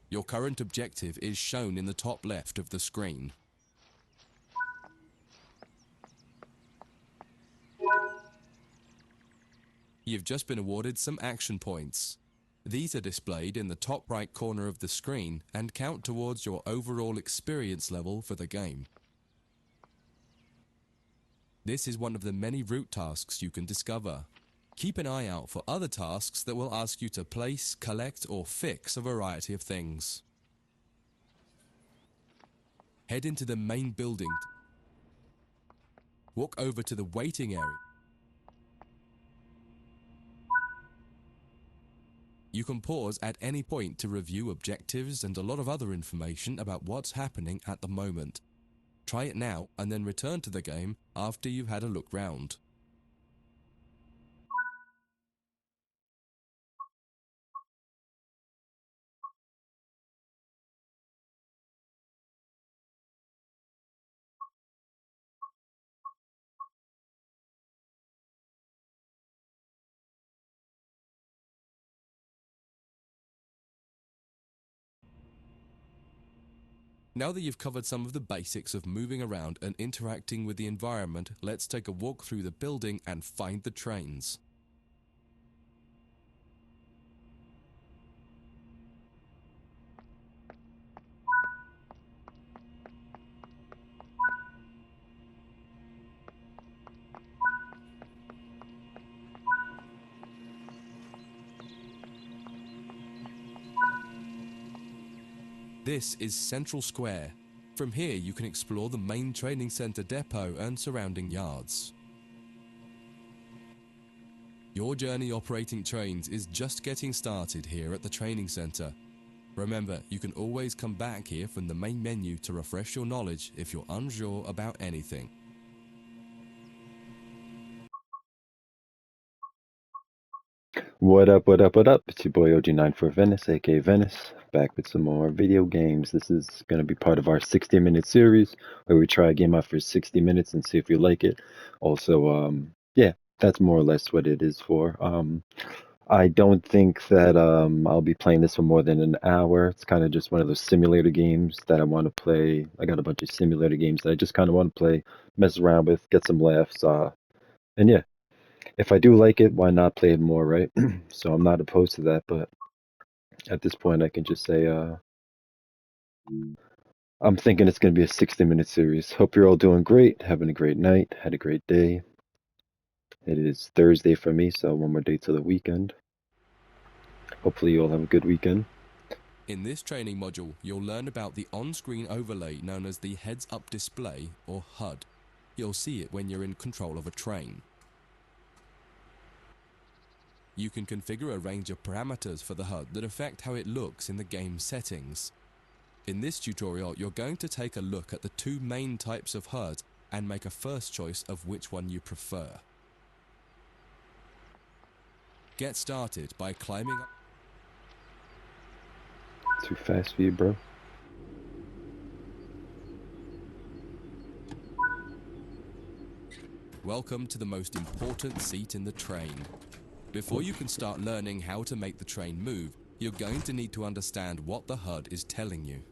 Your current objective is shown in the top left of the screen. You've just been awarded some action points. These are displayed in the top right corner of the screen and count towards your overall experience level for the game. This is one of the many route tasks you can discover. Keep an eye out for other tasks that will ask you to place, collect, or fix a variety of things. Head into the main building. Walk over to the waiting area. You can pause at any point to review objectives and a lot of other information about what's happening at the moment. Try it now and then return to the game after you've had a look round. Now that you've covered some of the basics of moving around and interacting with the environment, let's take a walk through the building and find the trains. This is Central Square. From here you can explore the main training center depot and surrounding yards. Your journey operating trains is just getting started here at the training center. Remember, you can always come back here from the main menu to refresh your knowledge if you're unsure about anything. What up, what up, what up? It's your boy OG9 for Venice, aka Venice, back with some more video games. This is going to be part of our 60-minute series where we try a game out for 60 minutes and see if we like it. Also, yeah, that's more or less what it is for. I don't think that I'll be playing this for more than an hour. It's kind of just one of those simulator games that I want to play. I got a bunch of simulator games that I just kind of want to play, mess around with, get some laughs, and yeah. If I do like it, why not play it more, right? So I'm not opposed to that, but at this point I can just say I'm thinking it's going to be a 60-minute series. Hope you're all doing great, having a great night, had a great day. It is Thursday for me, so one more day to the weekend. Hopefully you all have a good weekend. In this training module, you'll learn about the on-screen overlay known as the heads-up display, or HUD. You'll see it when you're in control of a train. You can configure a range of parameters for the HUD that affect how it looks in the game settings. In this tutorial, you're going to take a look at the two main types of HUD and make a first choice of which one you prefer. Get started by climbing up. Too fast for you, bro. Welcome to the most important seat in the train. Before you can start learning how to make the train move, you're going to need to understand what the HUD is telling you.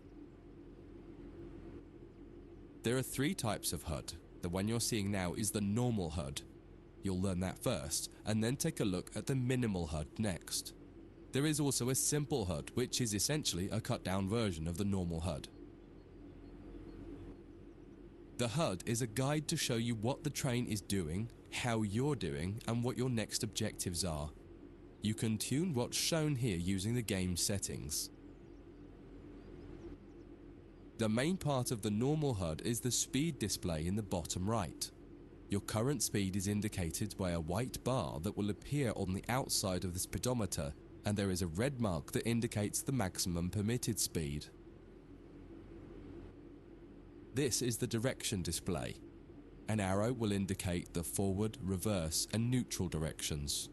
There are three types of HUD. The one you're seeing now is the normal HUD. You'll learn that first, and then take a look at the minimal HUD next. There is also a simple HUD, which is essentially a cut-down version of the normal HUD. The HUD is a guide to show you what the train is doing, how you're doing, and what your next objectives are. You can tune what's shown here using the game settings. The main part of the normal HUD is the speed display in the bottom right. Your current speed is indicated by a white bar that will appear on the outside of the speedometer, and there is a red mark that indicates the maximum permitted speed. This is the direction display. An arrow will indicate the forward, reverse, and neutral directions.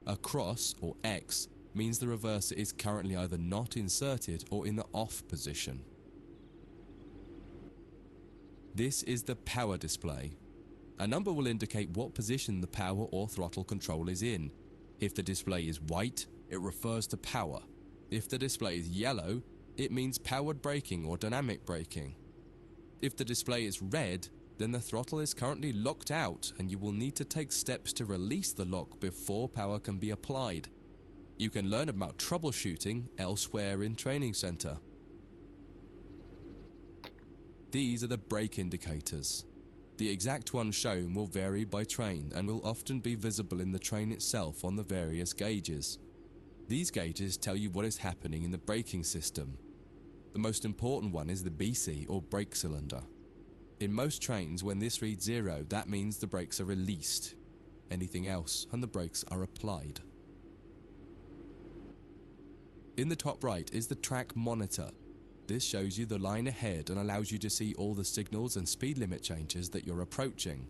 A cross, or X, means the reverser is currently either not inserted or in the off position. This is the power display. A number will indicate what position the power or throttle control is in. If the display is white, it refers to power. If the display is yellow, it means powered braking or dynamic braking. If the display is red, then the throttle is currently locked out and you will need to take steps to release the lock before power can be applied. You can learn about troubleshooting elsewhere in Training Center. These are the brake indicators. The exact one shown will vary by train and will often be visible in the train itself on the various gauges. These gauges tell you what is happening in the braking system. The most important one is the BC or brake cylinder. In most trains, when this reads 0, that means the brakes are released. Anything else and the brakes are applied. In the top right is the track monitor. This shows you the line ahead and allows you to see all the signals and speed limit changes that you're approaching.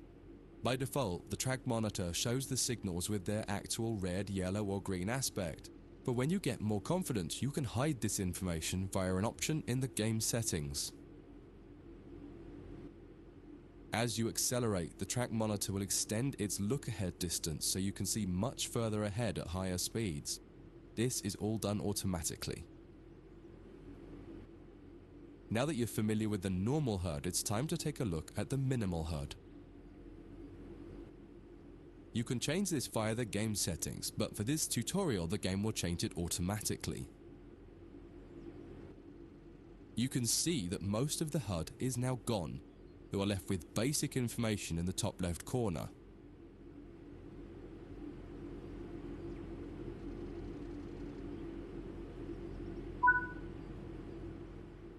By default, the track monitor shows the signals with their actual red, yellow or green aspect. But when you get more confident, you can hide this information via an option in the game settings. As you accelerate, the track monitor will extend its look-ahead distance so you can see much further ahead at higher speeds. This is all done automatically. Now that you're familiar with the normal HUD, it's time to take a look at the minimal HUD. You can change this via the game settings, but for this tutorial the game will change it automatically. You can see that most of the HUD is now gone. You are left with basic information in the top left corner.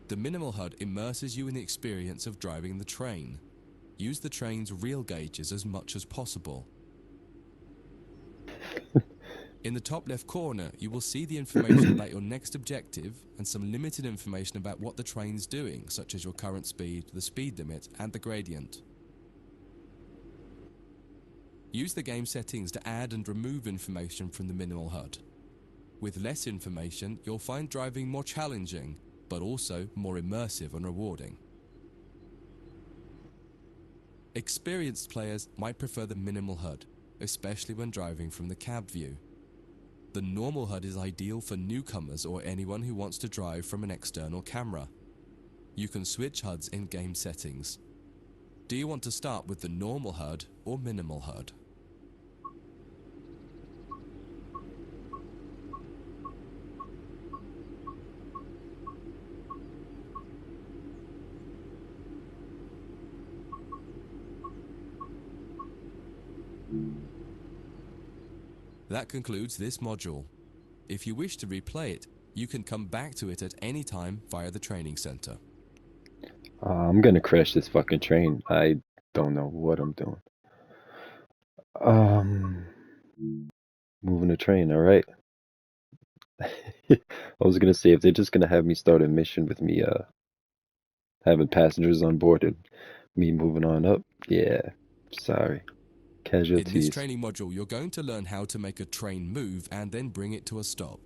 The minimal HUD immerses you in the experience of driving the train. Use the train's real gauges as much as possible. In the top left corner, you will see the information about your next objective and some limited information about what the train's doing, such as your current speed, the speed limit, and the gradient. Use the game settings to add and remove information from the minimal HUD. With less information, you'll find driving more challenging, but also more immersive and rewarding. Experienced players might prefer the minimal HUD, especially when driving from the cab view. The normal HUD is ideal for newcomers or anyone who wants to drive from an external camera. You can switch HUDs in game settings. Do you want to start with the normal HUD or minimal HUD? That concludes this module. If you wish to replay it, you can come back to it at any time via the training center. I'm gonna crash this fucking train. I don't know what I'm doing. Moving the train, alright. I was gonna say, if they're just gonna have me start a mission with me having passengers on board and me moving on up, yeah, sorry. In this Casualties. training module, you're going to learn how to make a train move and then bring it to a stop.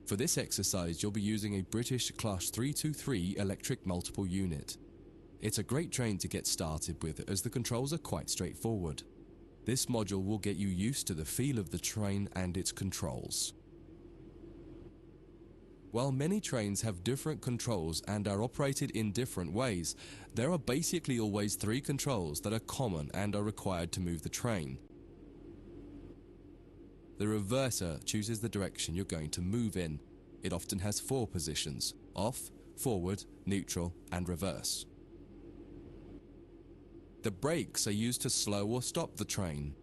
For this exercise, you'll be using a British Class 323 electric multiple unit. It's a great train to get started with as the controls are quite straightforward. This module will get you used to the feel of the train and its controls. While many trains have different controls and are operated in different ways, there are basically always 3 controls that are common and are required to move the train. The reverser chooses the direction you're going to move in. It often has 4 positions: off, forward, neutral, and reverse. The brakes are used to slow or stop the train.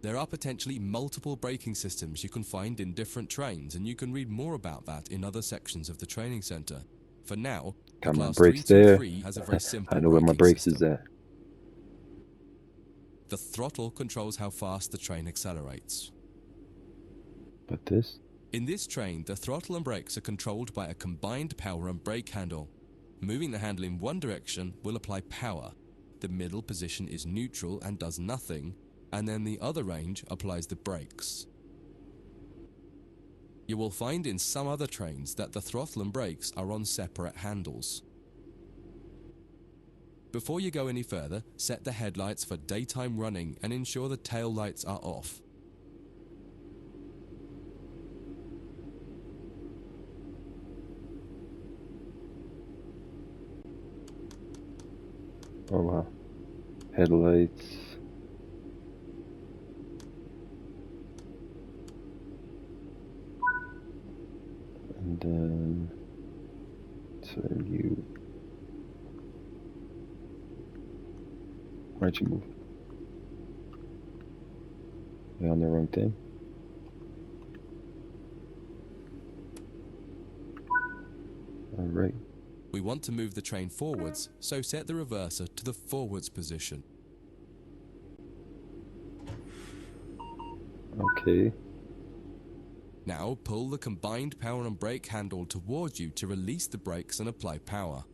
There are potentially multiple braking systems you can find in different trains, and you can read more about that in other sections of the training center. For now, the Got my Class brakes there. 323 has a very simple I know where my braking brakes is system. at. The throttle controls how fast the train accelerates. But this? In this train, the throttle and brakes are controlled by a combined power and brake handle. Moving the handle in one direction will apply power. The middle position is neutral and does nothing, and then the other range applies the brakes. You will find in some other trains that the throttle and brakes are on separate handles. Before you go any further, set the headlights for daytime running and ensure the tail lights are off. Oh wow. Headlights. And then so you why don't you move? You're on the wrong thing. Alright. We want to move the train forwards, so set the reverser to the forwards position. Okay. Now pull the combined power and brake handle towards you to release the brakes and apply power.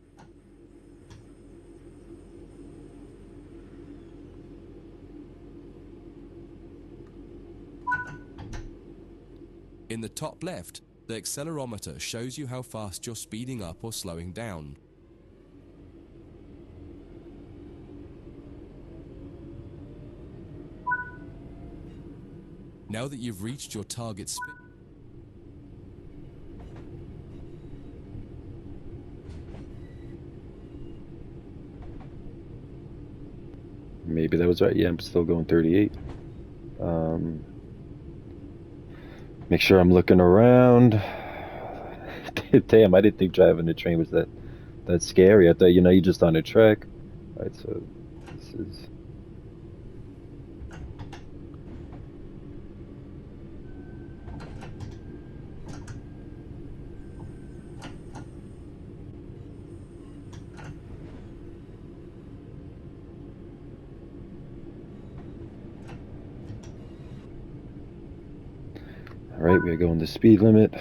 In the top left, the accelerometer shows you how fast you're speeding up or slowing down. Now that you've reached your target speed, Maybe that was right. Yeah, I'm still going 38. Make sure I'm looking around. Damn, I didn't think driving the train was that scary. I thought, you're just on a track. Alright, so this is alright, we're going the speed limit.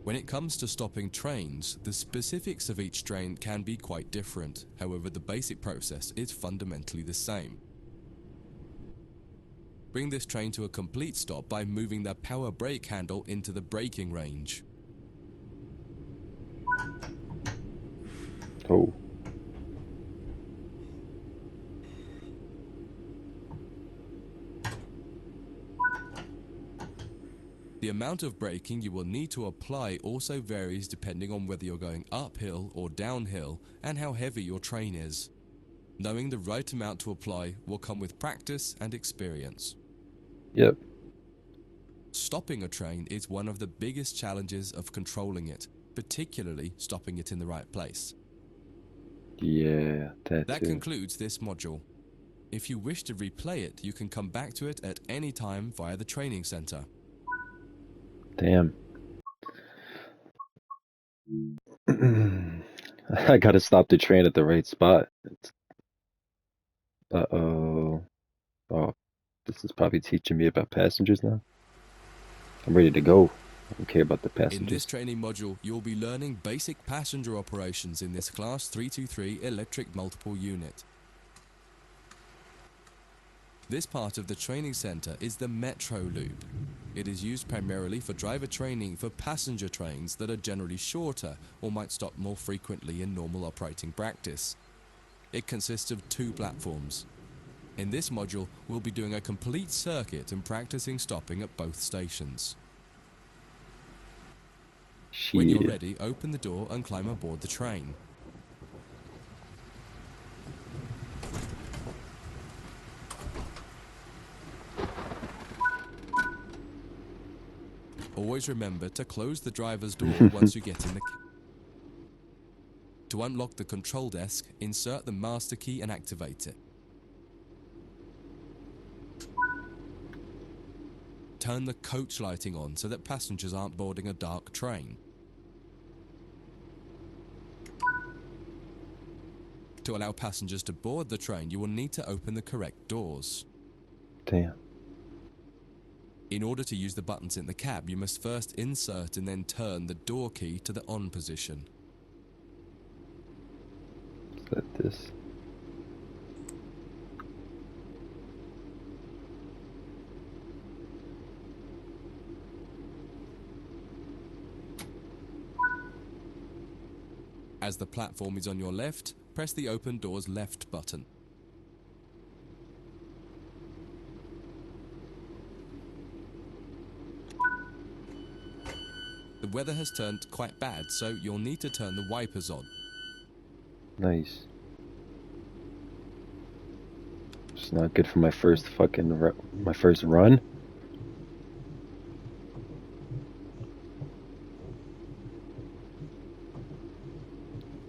when it comes to stopping trains, the specifics of each train can be quite different. However, the basic process is fundamentally the same. Bring this train to a complete stop by moving the power brake handle into the braking range. Oh. The amount of braking you will need to apply also varies depending on whether you're going uphill or downhill and how heavy your train is. Knowing the right amount to apply will come with practice and experience. Yep. Stopping a train is one of the biggest challenges of controlling it, particularly stopping it in the right place. Yeah, that That too. concludes this module. If you wish to replay it, you can come back to it at any time via the training center. Damn. I gotta stop the train at the right spot. Uh-oh. Oh, this is probably teaching me about passengers now. I'm ready to go. I don't care about the In this passengers. training module, you'll be learning basic passenger operations in this Class 323 electric multiple unit. This part of the training center is the Metro Loop. It is used primarily for driver training for passenger trains that are generally shorter or might stop more frequently in normal operating practice. It consists of 2 platforms. In this module, we'll be doing a complete circuit and practicing stopping at both stations. When you're Shit. ready, open the door and climb aboard the train. Always remember to close the driver's door once you get in the cab. To unlock the control desk, insert the master key and activate it. Turn the coach lighting on so that passengers aren't boarding a dark train. To allow passengers to board the train, you will need to open the correct doors. Damn. In order to use the buttons in the cab, you must first insert and then turn the door key to the on position. Set this. As the platform is on your left, press the open doors left button. The weather has turned quite bad, so you'll need to turn the wipers on. Nice. It's not good for my first my first run.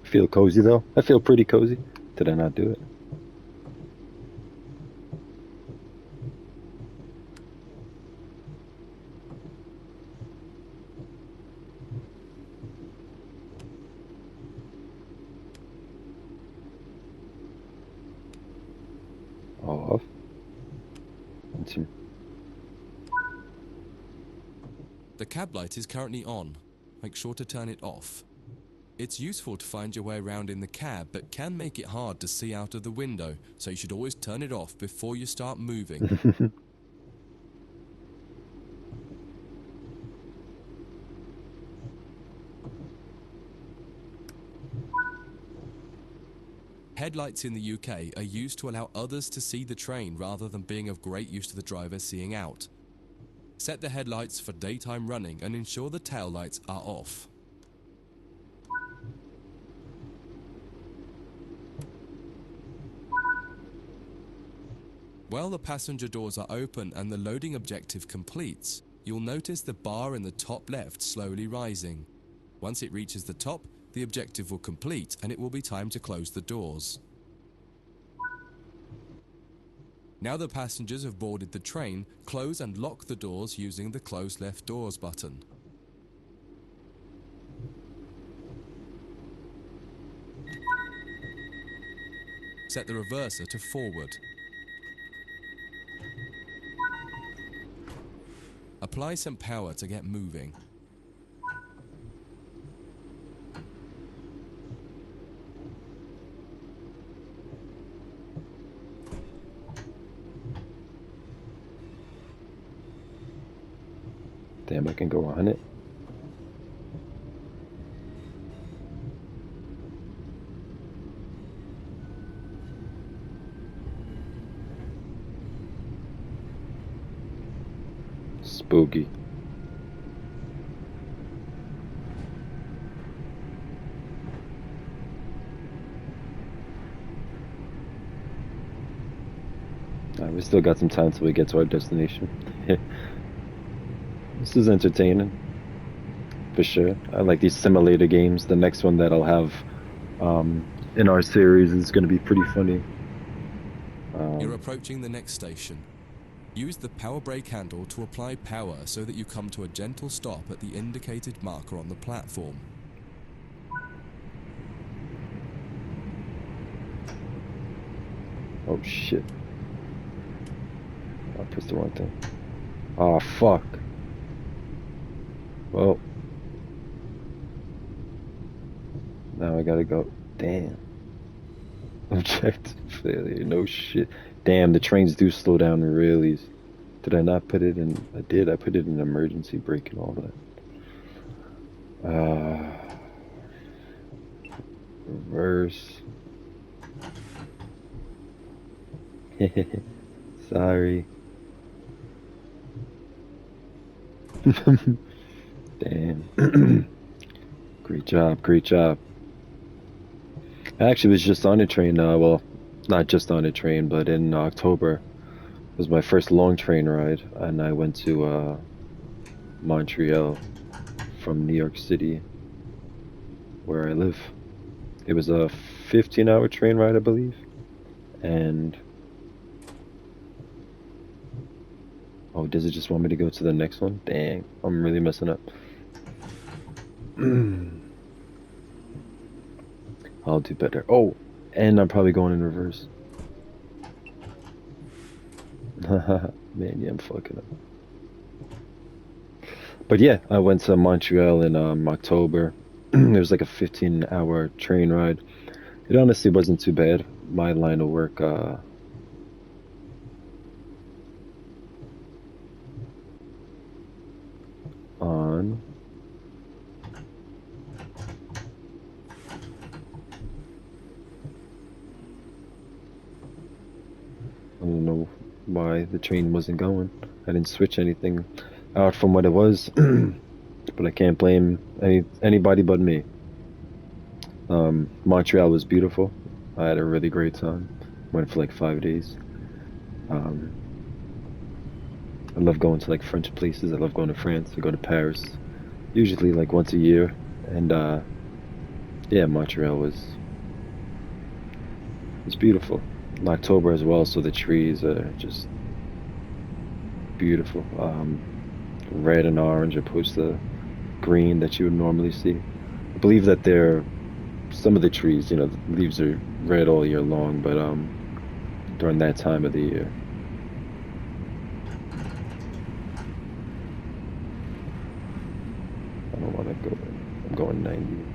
Feel cozy though. I feel pretty cozy. Did I not do it? Off. The cab light is currently on. Make sure to turn it off. It's useful to find your way around in the cab, but can make it hard to see out of the window, so you should always turn it off before you start moving. Headlights in the UK are used to allow others to see the train rather than being of great use to the driver seeing out. Set the headlights for daytime running and ensure the tail lights are off. While the passenger doors are open and the loading objective completes, you'll notice the bar in the top left slowly rising. Once it reaches the top, the objective will complete and it will be time to close the doors. Now the passengers have boarded the train, close and lock the doors using the close left doors button. Set the reverser to forward. Apply some power to get moving. Damn, I can go on it. Spooky. We still got some time till we get to our destination. This is entertaining, for sure. I like these simulator games. The next one that I'll have in our series is going to be pretty funny. You're approaching the next station. Use the power brake handle to apply power so that you come to a gentle stop at the indicated marker on the platform. Oh shit. I pressed the wrong thing. Oh fuck. Well. Now I gotta go. Damn. Objective failure. No shit. Damn, the trains do slow down really. Did I not put it in? I did. I put it in emergency brake and all that. Reverse. Sorry. Damn. Great job, great job. I actually was just on a train, well, not just on a train, but in October. It was my first long train ride, and I went to Montreal from New York City, where I live. It was a 15-hour train ride, I believe, and... Oh, does it just want me to go to the next one? Dang, I'm really messing up. I'll do better. Oh, and I'm probably going in reverse. Man, yeah, I'm fucking up. But yeah, I went to Montreal in October. It was like a 15-hour train ride. It honestly wasn't too bad. My line of work, on... I don't know why the train wasn't going. I didn't switch anything out from what it was, but I can't blame anybody but me. Montreal was beautiful. I had a really great time. Went for like 5 days. Um, I love going to like French places. I love going to France. I go to Paris, usually like once a year. And yeah, Montreal was beautiful. In October as well, so the trees are just beautiful. Red and orange opposed to green that you would normally see. I believe that some of the trees, the leaves are red all year long, but during that time of the year. I don't want to go. I'm going 90.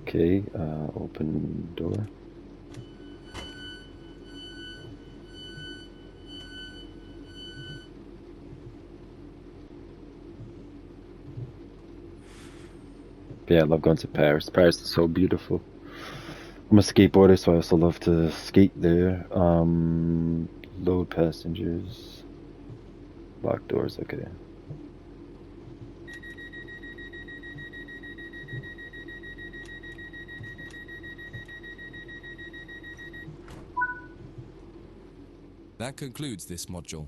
Okay, open door. Yeah, I love going to Paris. Paris is so beautiful. I'm a skateboarder, so I also love to skate there. Load passengers. Lock doors, okay. That concludes this module.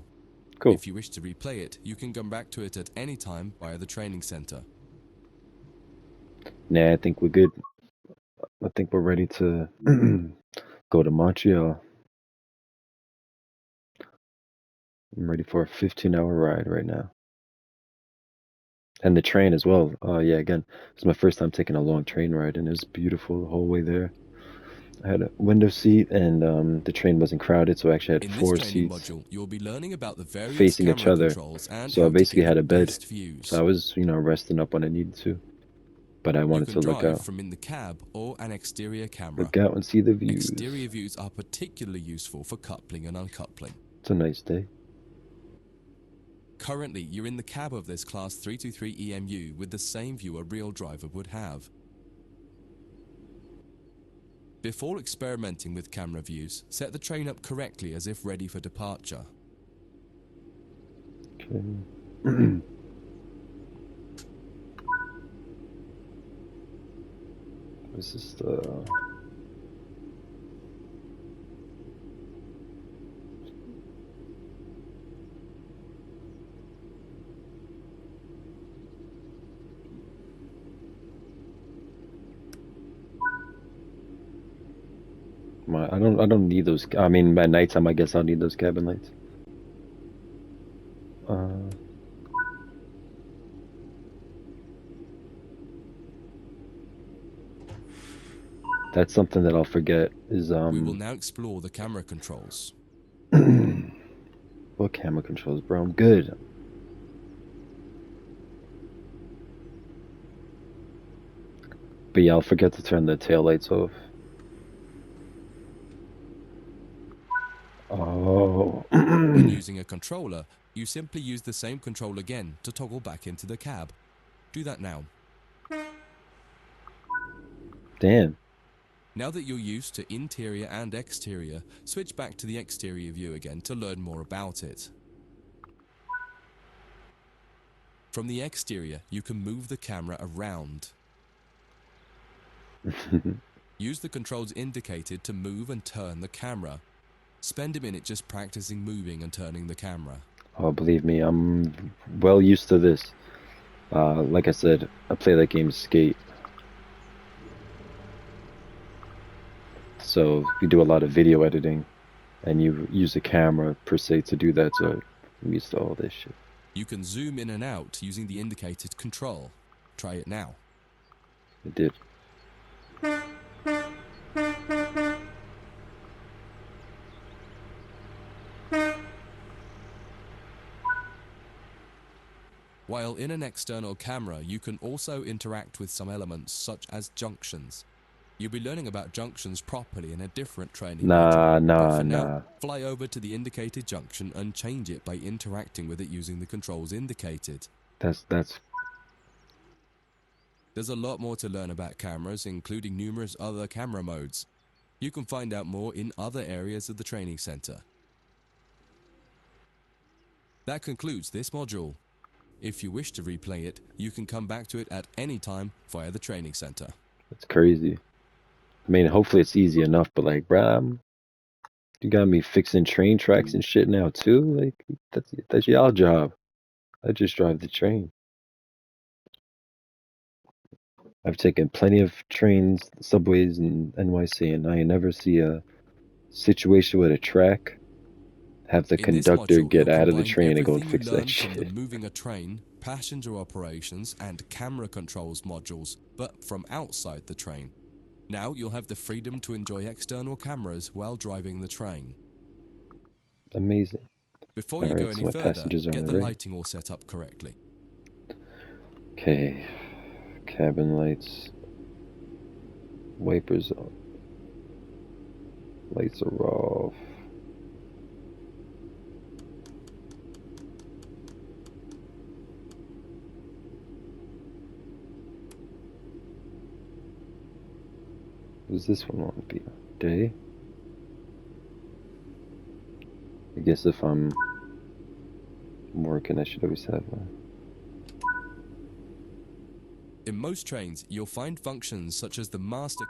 Cool. If you wish to replay it, you can come back to it at any time via the training center. Nah, I think we're good. I think we're ready to go to Montreal. I'm ready for a 15-hour ride right now. And the train as well. Yeah, again, it was my first time taking a long train ride, and it was beautiful the whole way there. I had a window seat, and the train wasn't crowded, so I actually had In this 4 training seats module, you'll be learning about the various facing each camera other. controls and So I how to basically get had the a bed. best So I views. was, resting up when I needed to. But I You wanted can to look drive out. from in the cab or an exterior camera. Look out and see the Exterior views. views are particularly useful for coupling and uncoupling. It's a nice day. Currently, you're in the cab of this Class 323 EMU with the same view a real driver would have. Before experimenting with camera views, set the train up correctly as if ready for departure. Okay. This is the... I don't need those. I mean, at nighttime, I guess I'll need those cabin lights. Uh, that's something that I'll forget is We will now explore the camera controls. what camera controls, bro? I'm good. But yeah, I'll forget to turn the tail lights off. Oh. When using a controller, you simply use the same control again to toggle back into the cab. Do that now. Damn. Now that you're used to interior and exterior, switch back to the exterior view again to learn more about it. From the exterior, you can move the camera around. Use the controls indicated to move and turn the camera. Spend a minute just practicing moving and turning the camera. Oh, believe me, I'm well used to this. Like I said, I play that game Skate. So we do a lot of video editing, and you use a camera per se to do that, so I'm used to all this shit. You can zoom in and out using the indicated control. Try it now. I did. While in an external camera, you can also interact with some elements such as junctions. You'll be learning about junctions properly in a different training Nah, module. But nah, for now, nah. fly over to the indicated junction and change it by interacting with it using the controls indicated. That's There's a lot more to learn about cameras, including numerous other camera modes. You can find out more in other areas of the training center. That concludes this module. If you wish to replay it, you can come back to it at any time via the training center. crazy. I mean, hopefully it's easy enough, but like, bruh, you got me fixing train tracks and shit now too. Like, that's y'all job. I just drive the train. I've taken plenty of trains, subways in NYC, and I never see a situation with a track have the In this conductor module, get you'll out of the combine train and go and everything you fix that learned from the shit. moving a train, passenger operations, and camera controls modules, but from outside the train. Now you'll have the freedom to enjoy external cameras while driving the train. Amazing. Before you go Alright, any so my further, passengers are on get the the right. lighting all set up correctly. Okay. Cabin lights. Wipers on. Lights are off. Does this one want to be day? I guess if I'm working, I should always have one. In most trains, you'll find functions such as the master.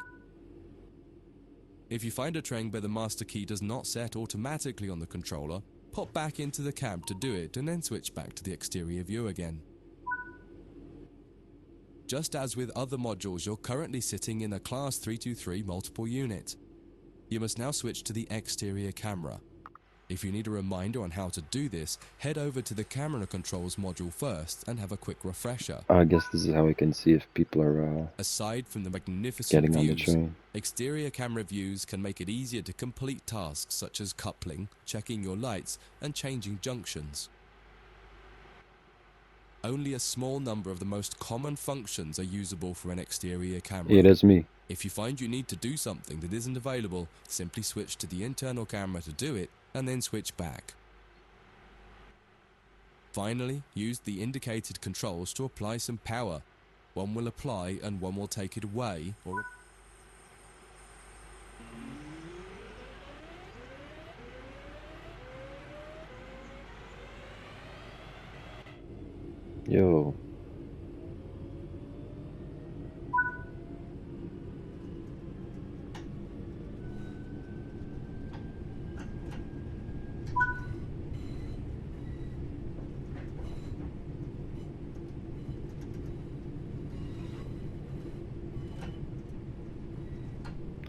If you find a train where the master key does not set automatically on the controller, pop back into the cab to do it and then switch back to the exterior view again. Just as with other modules, you're currently sitting in a Class 323 multiple unit. You must now switch to the exterior camera. If you need a reminder on how to do this, head over to the camera controls module first and have a quick refresher. I guess this is how I can see if people are Aside from the magnificent getting on the views, train. exterior camera views can make it easier to complete tasks such as coupling, checking your lights, and changing junctions. Only a small number of the most common functions are usable for an exterior camera. Yeah, that's me. If you find you need to do something that isn't available, simply switch to the internal camera to do it, and then switch back. Finally, use the indicated controls to apply some power. One will apply and one will take it away, or Yo.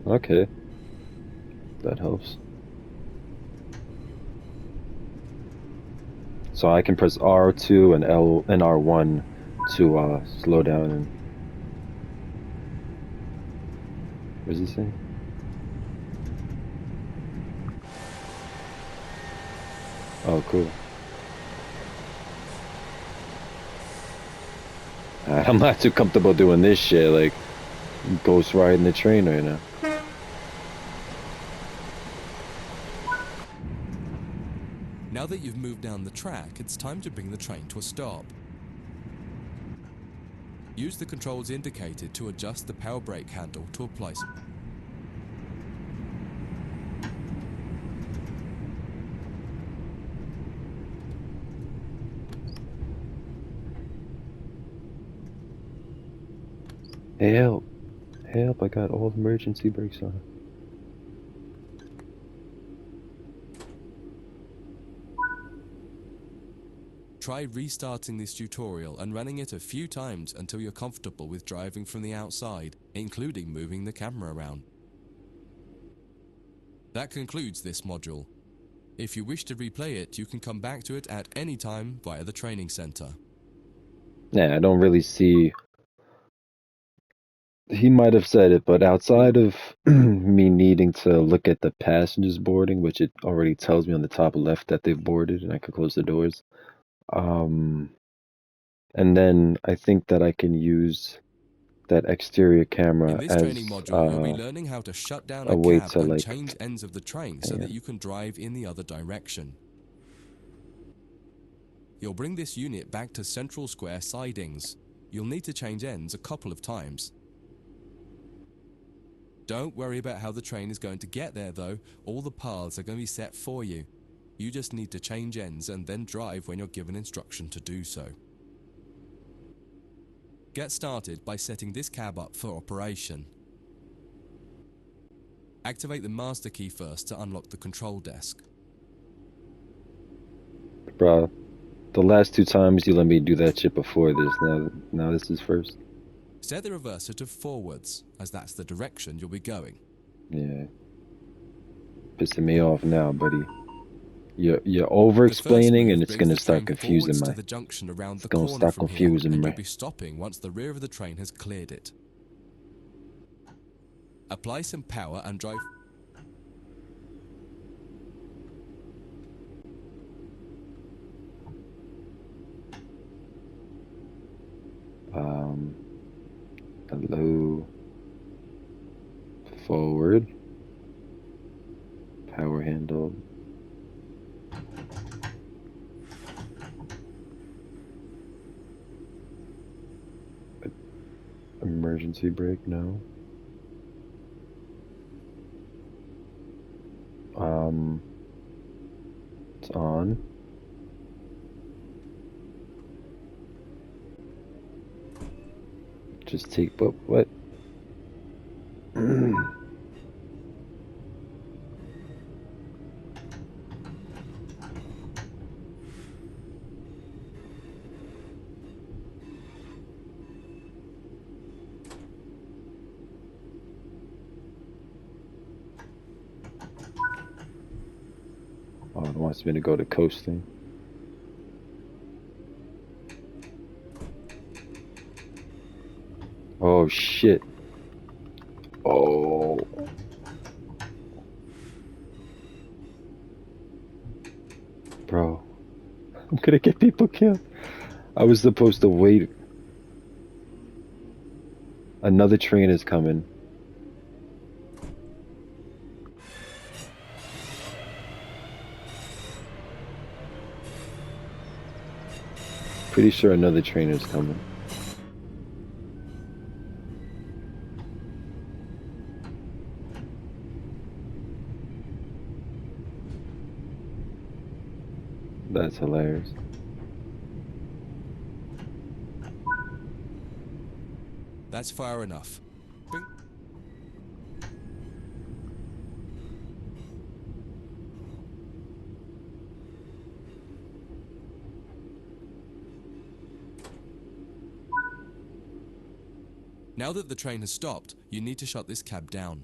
Okay. That helps. So I can press R2 and L and R1 to slow down and what does he say? Oh, cool. I'm not too comfortable doing this shit, like ghost riding the train right now. now that you've moved down the track, it's time to bring the train to a stop. Use the controls indicated to adjust the power brake handle to apply some. Hey, help. Help, I got all emergency brakes on. Try restarting this tutorial and running it a few times until you're comfortable with driving from the outside, including moving the camera around. That concludes this module. If you wish to replay it, you can come back to it at any time via the training center. Yeah, I don't really see. He might have said it, but outside of me needing to look at the passengers boarding, which it already tells me on the top left that they've boarded and I could close the doors. And then I think that I can use that exterior In camera this as training module, you'll be learning how to shut down a a way cab to and like, change ends of the train so that you can drive in the other direction. You'll bring this unit back to central square sidings. You'll need to change ends a couple of times. Don't worry about how the train is going to get there though, all the paths are going to be set for you. You just need to change ends and then drive when you're given instruction to do so. Get started by setting this cab up for operation. Activate the master key first to unlock the control desk. bro, the last 2 times you let me do that shit before this. Now this is first. Set the reverser to forwards, as that's the direction you'll be going. Yeah. Pissing me off now, buddy. You're over The first explaining move and it's brings gonna the start train confusing forwards to my. the junction around It's the gonna corner start from here, confusing and me. you'll be stopping once the rear of the train has cleared it. Apply some power and drive. Hello. Forward. Power handle. Emergency brake, no. It's on. Just take, but what? Oh, it wants me to go to coasting. Oh shit. Oh. Bro. I'm gonna get people killed. I was supposed to wait. Another train is coming. Pretty sure another train is coming. That's hilarious. That's far enough. Bring... Now that the train has stopped, you need to shut this cab down.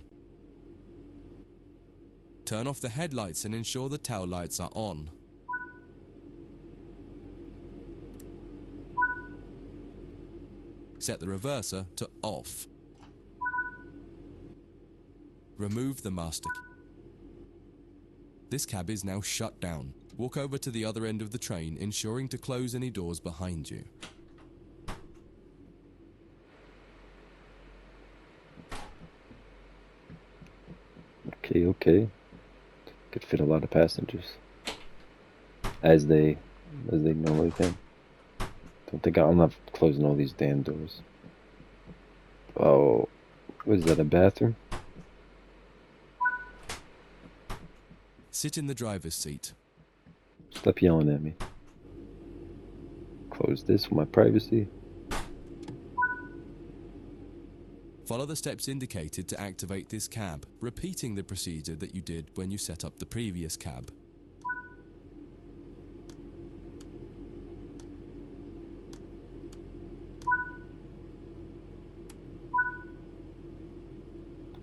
Turn off the headlights and ensure the tail lights are on. Set the reverser to off. Remove the master key. This cab is now shut down. Walk over to the other end of the train, ensuring to close any doors behind you. Okay. Could fit a lot of passengers. As they normally can. Don't think I'm not closing all these damn doors. Oh, what is that, a bathroom? Sit in the driver's seat. Stop yelling at me. Close this for my privacy. Follow the steps indicated to activate this cab, repeating the procedure that you did when you set up the previous cab.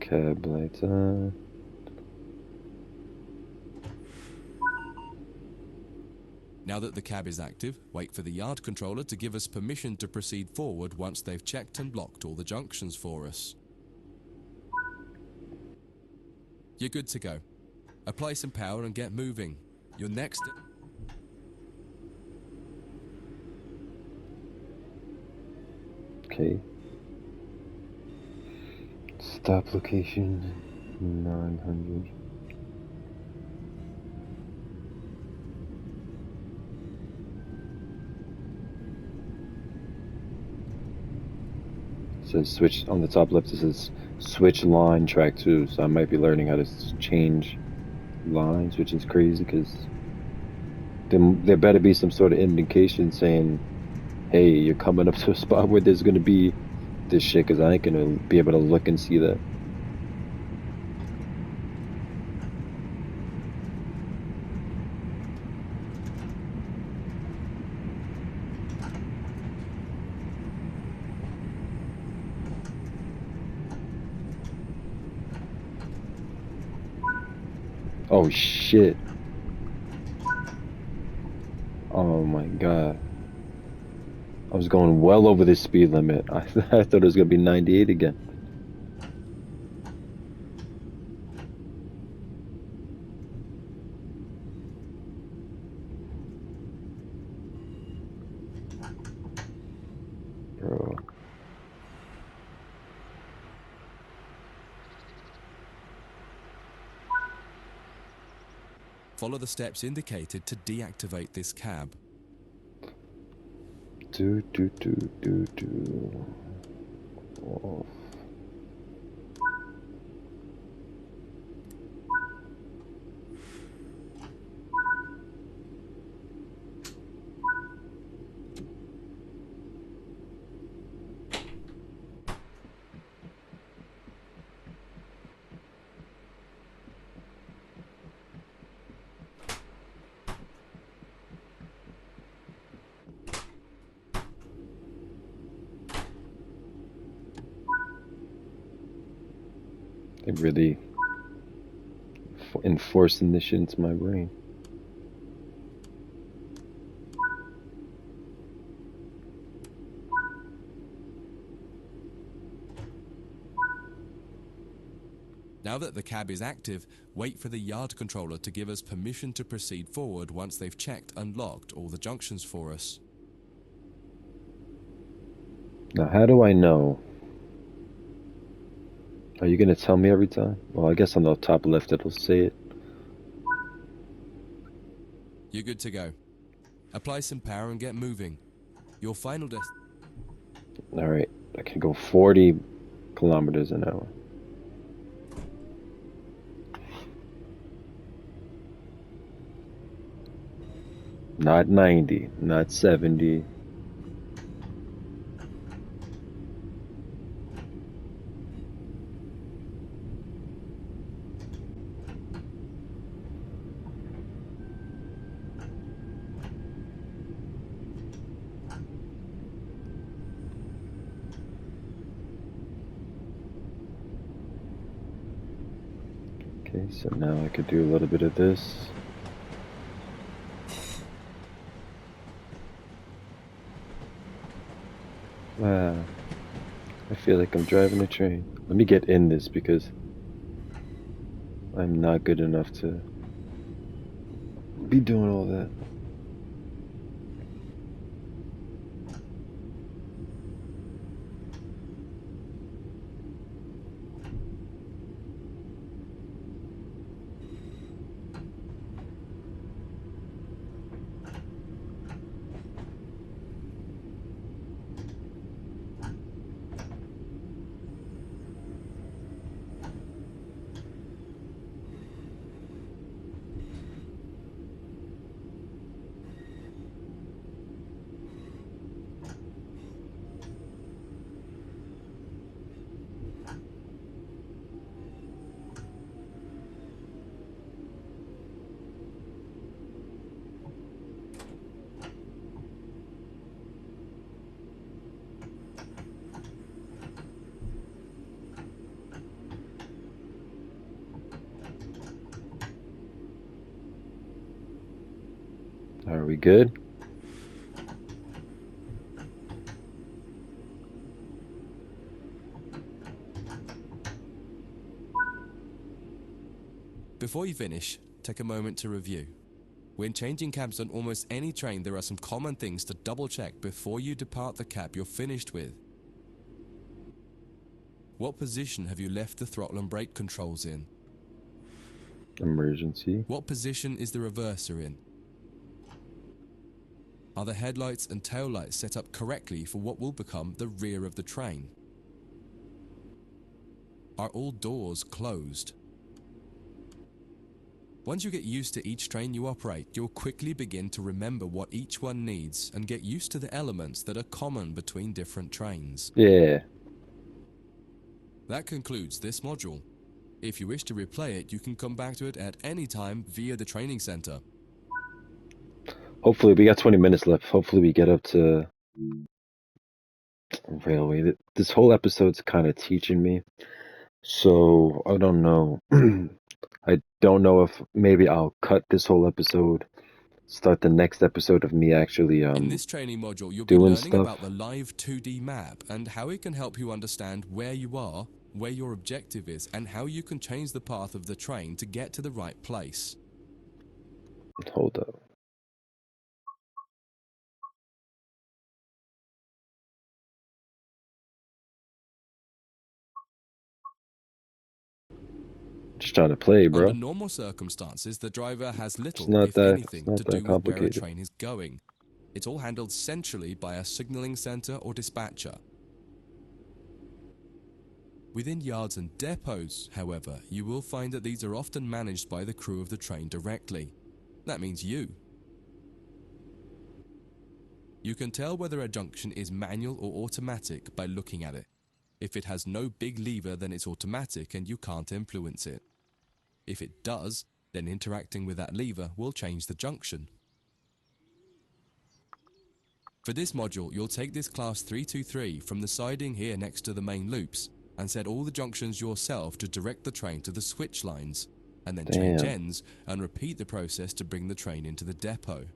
Cab lights on. Now that the cab is active, wait for the yard controller to give us permission to proceed forward once they've checked and blocked all the junctions for us. You're good to go. Apply some power and get moving. Your next... Okay. Stop location 900. It says switch on the top left. It says switch line track 2. So I might be learning how to change lines, which is crazy because there better be some sort of indication saying, hey, you're coming up to a spot where there's going to be this shit, because I ain't going to be able to look and see that. Oh shit. Oh my god. I was going well over the speed limit. I thought it was going to be 98 again. Bro. Follow the steps indicated to deactivate this cab. Do. Oh. They really enforcing this shit into my brain. Now that the cab is active, wait for the yard controller to give us permission to proceed forward once they've checked and locked all the junctions for us. Now, how do I know? Are you going to tell me every time? Well, I guess on the top left it'll say it. You're good to go. Apply some power and get moving. Your final Alright, I can go 40 kilometers an hour. Not 90, not 70. Okay, so now I could do a little bit of this. Wow, I feel like I'm driving a train. Let me get in this because I'm not good enough to be doing all that. Are we good? Before you finish, take a moment to review. When changing cabs on almost any train, there are some common things to double check before you depart the cab you're finished with. What position have you left the throttle and brake controls in? Emergency. What position is the reverser in? Are the headlights and taillights set up correctly for what will become the rear of the train? Are all doors closed? Once you get used to each train you operate, you'll quickly begin to remember what each one needs and get used to the elements that are common between different trains. Yeah. That concludes this module. If you wish to replay it, you can come back to it at any time via the training center. Hopefully, we got 20 minutes left. Hopefully, we get up to railway. This whole episode's kind of teaching me. So, I don't know. I don't know if maybe I'll cut this whole episode, start the next episode of me actually In this training module, you'll be doing learning stuff. about the live 2D map and how it can help you understand where you are, where your objective is, and how you can change the path of the train to get to the right place. Hold up. Just trying to play, bro. Under normal circumstances, the driver has little, not if that- anything, it's not to that do with where a complicated. train is going. It's all handled centrally by a signaling center or dispatcher. Within yards and depots, however, you will find that these are often managed by the crew of the train directly. That means you. You can tell whether a junction is manual or automatic by looking at it. If it has no big lever, then it's automatic and you can't influence it. If it does, then interacting with that lever will change the junction. For this module, you'll take this class 323 from the siding here next to the main loops and set all the junctions yourself to direct the train to the switch lines, and then change Damn. ends and repeat the process to bring the train into the depot.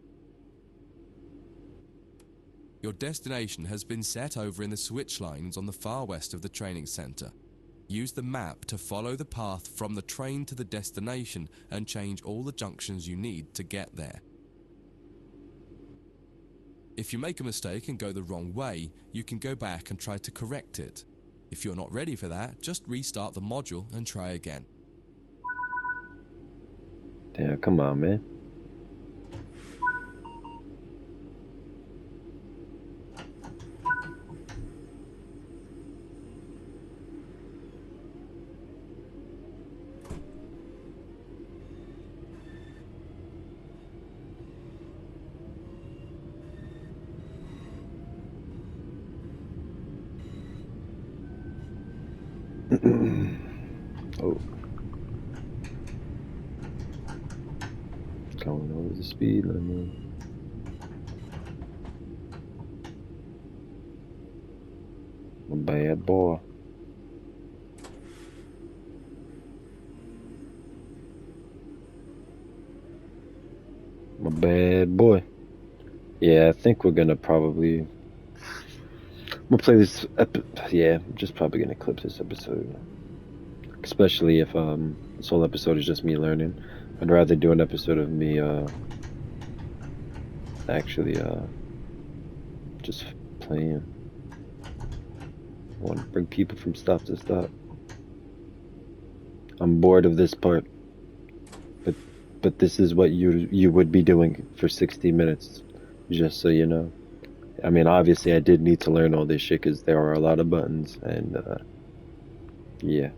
Your destination has been set over in the switch lines on the far west of the training center. Use the map to follow the path from the train to the destination and change all the junctions you need to get there. If you make a mistake and go the wrong way, you can go back and try to correct it. If you're not ready for that, just restart the module and try again. Damn, come on, man. Oh. Going over the speed limit. A bad boy. My bad boy. Yeah, I think we're gonna probably. We'll play this. Yeah, I'm just probably gonna clip this episode. Especially if this whole episode is just me learning. I'd rather do an episode of me actually just playing. I want to bring people from stop to stop. I'm bored of this part. But this is what you would be doing for 60 minutes, just so you know. I mean, obviously I did need to learn all this shit because there are a lot of buttons, and yeah.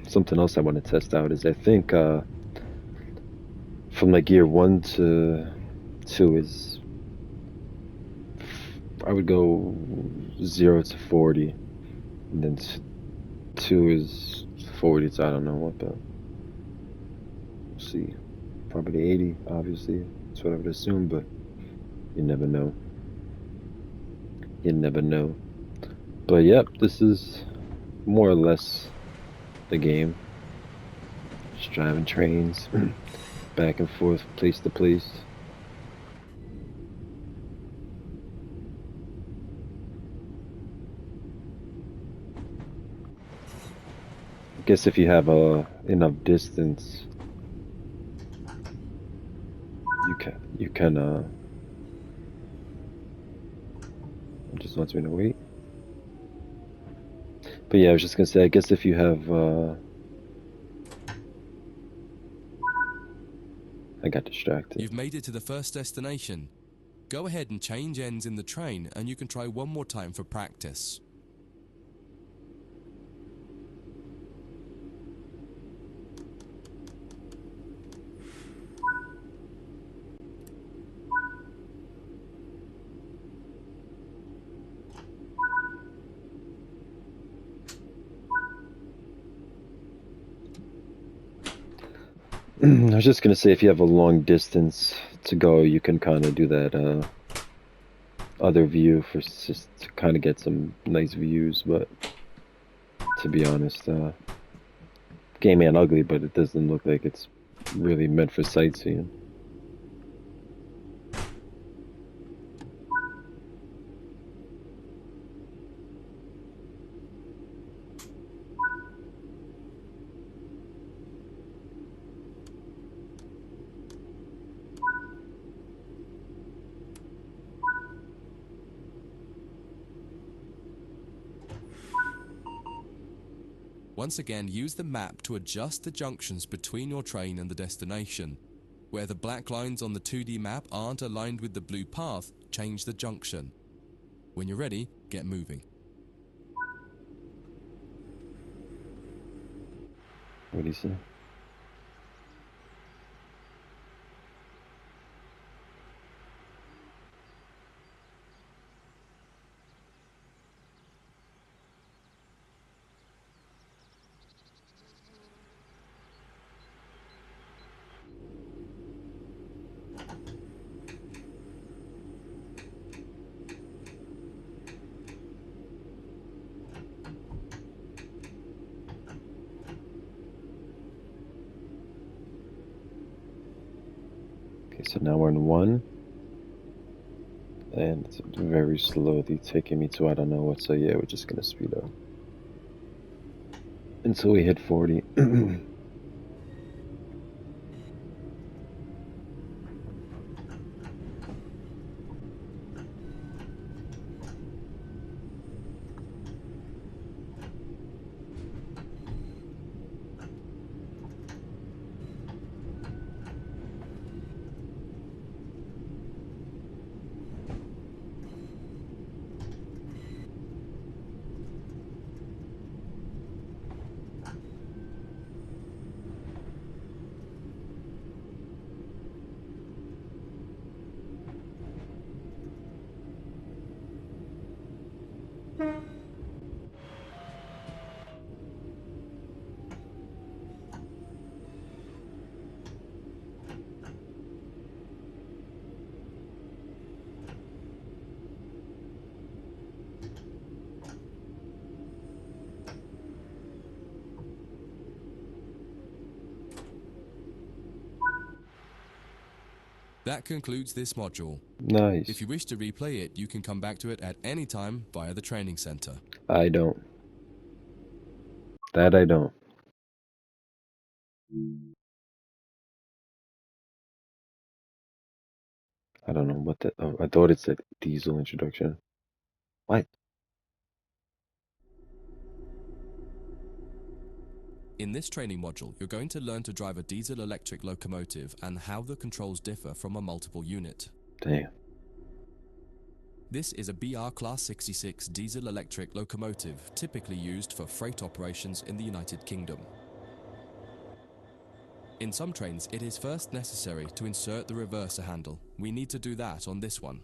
Something else I want to test out is I think from like gear 1 to 2 is I would go 0 to 40, and then 2 is 40, so I don't know what, but we'll see. Probably 80, obviously. That's what I would assume, but you never know. You never know. But yep, this is more or less the game. Just driving trains back and forth, place to place. I guess if you have enough distance, you can it just wants me to wait. But yeah, I was just gonna say, I guess if you have I got distracted. You've made it to the first destination. Go ahead and change ends in the train and you can try one more time for practice. I was just gonna say, if you have a long distance to go, you can kind of do that other view for just to kind of get some nice views. But to be honest, game ain't ugly, but it doesn't look like it's really meant for sightseeing. Once again, use the map to adjust the junctions between your train and the destination. Where the black lines on the 2D map aren't aligned with the blue path, change the junction. When you're ready, get moving. What do you say? Okay, so now we're in 1. And it's very slowly taking me to I don't know what, so yeah, we're just gonna speed up until we hit 40. That concludes this module. Nice. If you wish to replay it, you can come back to it at any time via the training center. I don't. That I don't. I don't know what the. Oh, I thought it said diesel introduction. What? In this training module, you're going to learn to drive a diesel-electric locomotive and how the controls differ from a multiple unit. Damn. This is a BR Class 66 diesel-electric locomotive typically used for freight operations in the United Kingdom. In some trains, it is first necessary to insert the reverser handle. We need to do that on this one.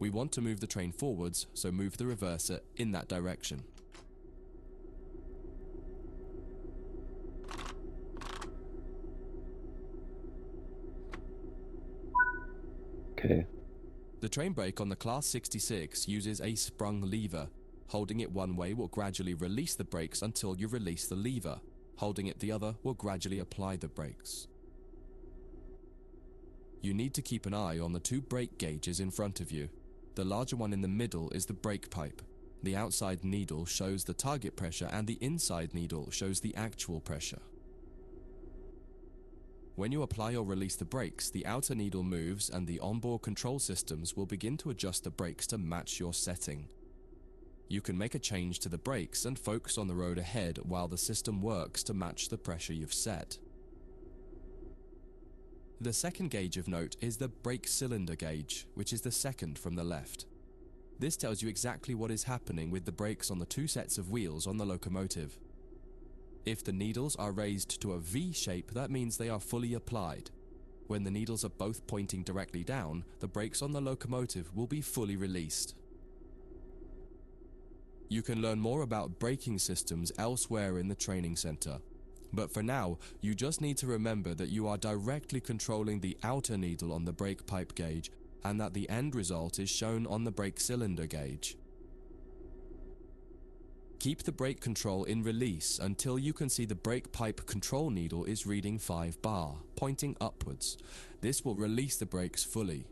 We want to move the train forwards, so move the reverser in that direction. Okay. The train brake on the Class 66 uses a sprung lever. Holding it one way will gradually release the brakes until you release the lever. Holding it the other will gradually apply the brakes. You need to keep an eye on the two brake gauges in front of you. The larger one in the middle is the brake pipe. The outside needle shows the target pressure and the inside needle shows the actual pressure. When you apply or release the brakes, the outer needle moves and the onboard control systems will begin to adjust the brakes to match your setting. You can make a change to the brakes and focus on the road ahead while the system works to match the pressure you've set. The second gauge of note is the brake cylinder gauge, which is the second from the left. This tells you exactly what is happening with the brakes on the two sets of wheels on the locomotive. If the needles are raised to a V shape, that means they are fully applied. When the needles are both pointing directly down, the brakes on the locomotive will be fully released. You can learn more about braking systems elsewhere in the training center. But for now, you just need to remember that you are directly controlling the outer needle on the brake pipe gauge and that the end result is shown on the brake cylinder gauge. Keep the brake control in release until you can see the brake pipe control needle is reading 5 bar, pointing upwards. This will release the brakes fully.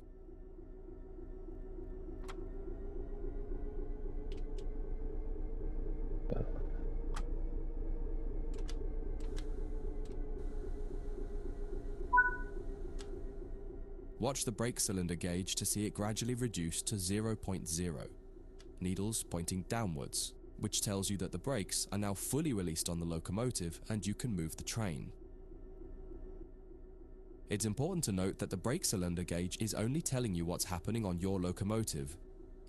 Watch the brake cylinder gauge to see it gradually reduce to 0.0. Needles pointing downwards, which tells you that the brakes are now fully released on the locomotive and you can move the train. It's important to note that the brake cylinder gauge is only telling you what's happening on your locomotive.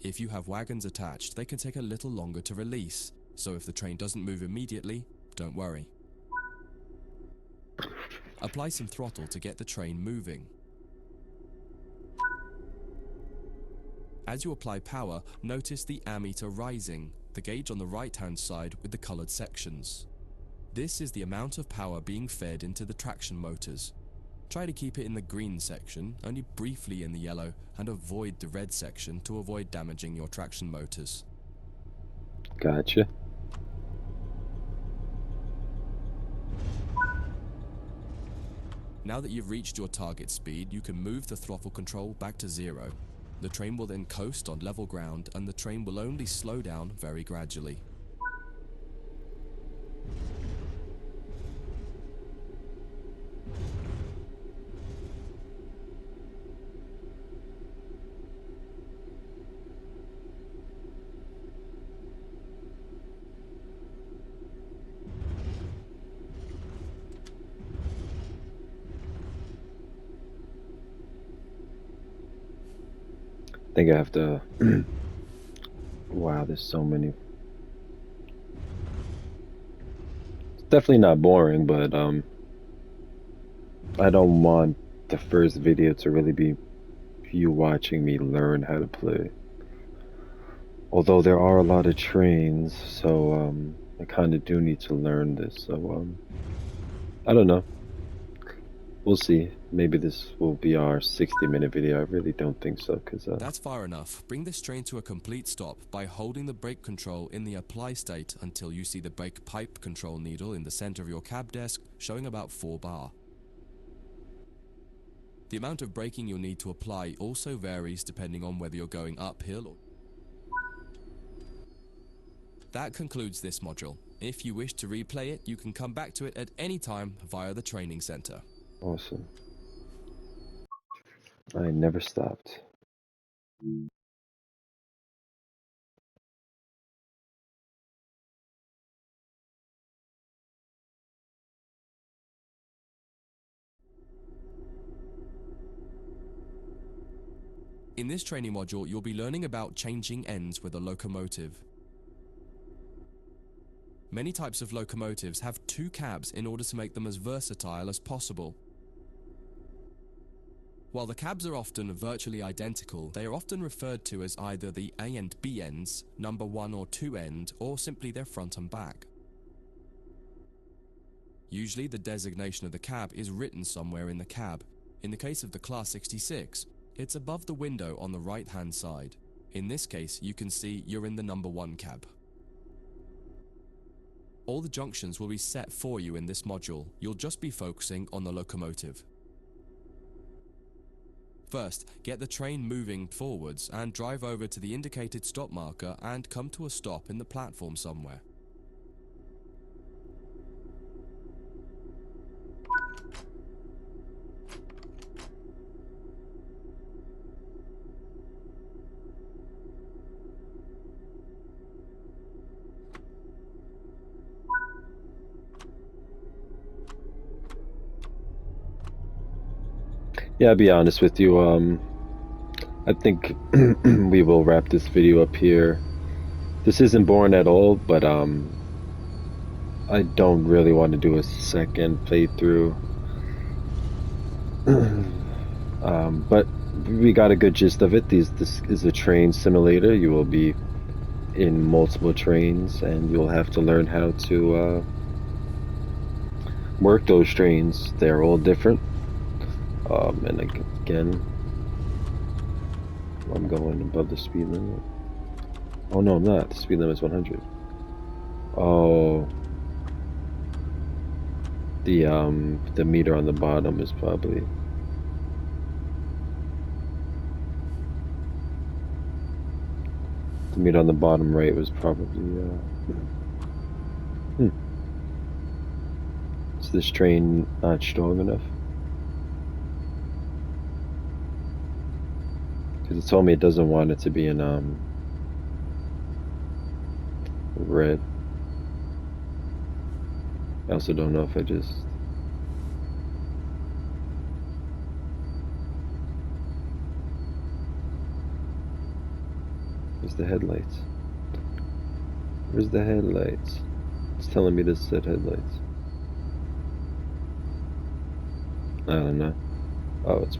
If you have wagons attached, they can take a little longer to release, so if the train doesn't move immediately, don't worry. Apply some throttle to get the train moving. As you apply power, notice the ammeter rising, the gauge on the right-hand side with the colored sections. This is the amount of power being fed into the traction motors. Try to keep it in the green section, only briefly in the yellow, and avoid the red section to avoid damaging your traction motors. Gotcha. Now that you've reached your target speed, you can move the throttle control back to 0. The train will then coast on level ground and the train will only slow down very gradually. I think I have to. Wow, there's so many. It's definitely not boring, but I don't want the first video to really be you watching me learn how to play. Although there are a lot of trains, so I kind of do need to learn this. So I don't know. We'll see. Maybe this will be our 60-minute video. I really don't think so, because That's far enough. Bring this train to a complete stop by holding the brake control in the apply state until you see the brake pipe control needle in the center of your cab desk showing about 4 bar. The amount of braking you'll need to apply also varies depending on whether you're going uphill or... That concludes this module. If you wish to replay it, you can come back to it at any time via the training center. awesome. I never stopped. In this training module, you'll be learning about changing ends with a locomotive. Many types of locomotives have 2 cabs in order to make them as versatile as possible. While the cabs are often virtually identical, they are often referred to as either the A and B ends, number 1 or 2 end, or simply their front and back. Usually the designation of the cab is written somewhere in the cab. In the case of the Class 66, It's above the window on the right-hand side. In this case, you can see you're in the number 1 cab. All the junctions will be set for you in this module. You'll just be focusing on the locomotive. First, get the train moving forwards and drive over to the indicated stop marker and come to a stop in the platform somewhere. Yeah, I'll be honest with you. I think we will wrap this video up here. This isn't boring at all, but I don't really want to do a second playthrough. But we got a good gist of it. This is a train simulator. You will be in multiple trains, and you'll have to learn how to work those trains. They're all different. And again, I'm going above the speed limit. Oh no, I'm not. The speed limit is 100. Oh, the meter on the bottom is probably. The meter on the bottom right was probably. Is this train not strong enough? Because it told me it doesn't want it to be in red. I also don't know if I just. Where's the headlights? Where's the headlights? It's telling me to set headlights. I don't know. Oh, it's.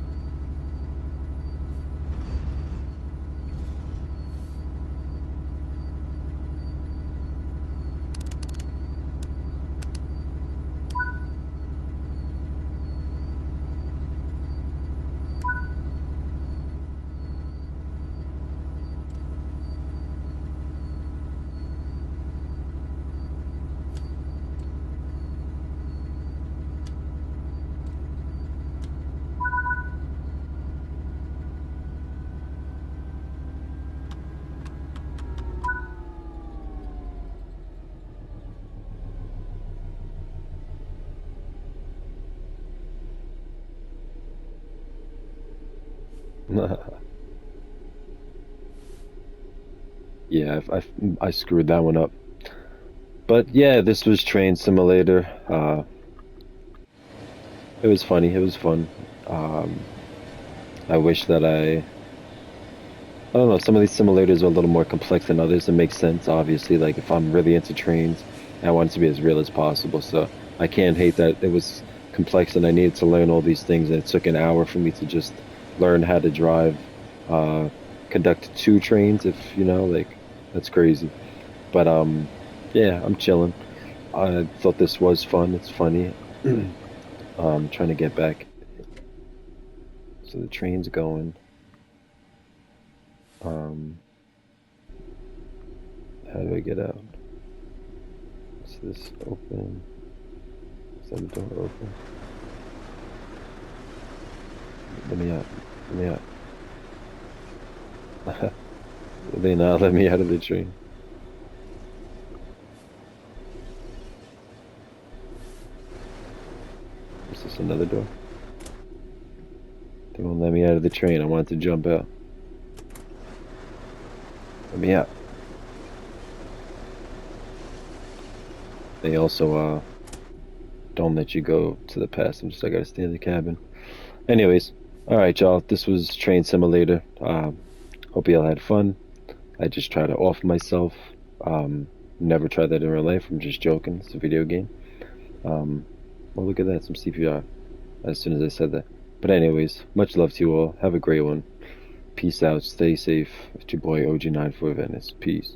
Yeah, I screwed that one up. But yeah, this was Train Simulator. It was funny. It was fun. I wish that I don't know, some of these simulators are a little more complex than others. It makes sense, obviously. Like, if I'm really into trains, I want it to be as real as possible. So I can't hate that it was complex and I needed to learn all these things. And it took an hour for me to just learn how to drive, conduct 2 trains, if you know, like, that's crazy. But, yeah, I'm chilling. I thought this was fun. It's funny. Trying to get back. So the train's going. How do I get out? Is this open? Is that the door open? Let me out. Let me out. Will they not let me out of the train? Is this another door? They won't let me out of the train. I wanted to jump out. Let me out. They also don't let you go to the passengers. I gotta stay in the cabin. Anyways, alright y'all, this was Train Simulator. Hope y'all had fun. I just try to off myself. Never tried that in real life. I'm just joking. It's a video game. Well, look at that, some CPR as soon as I said that. But anyways, much love to you all. Have a great one. Peace out. Stay safe. It's your boy OG9 for Venice. Peace.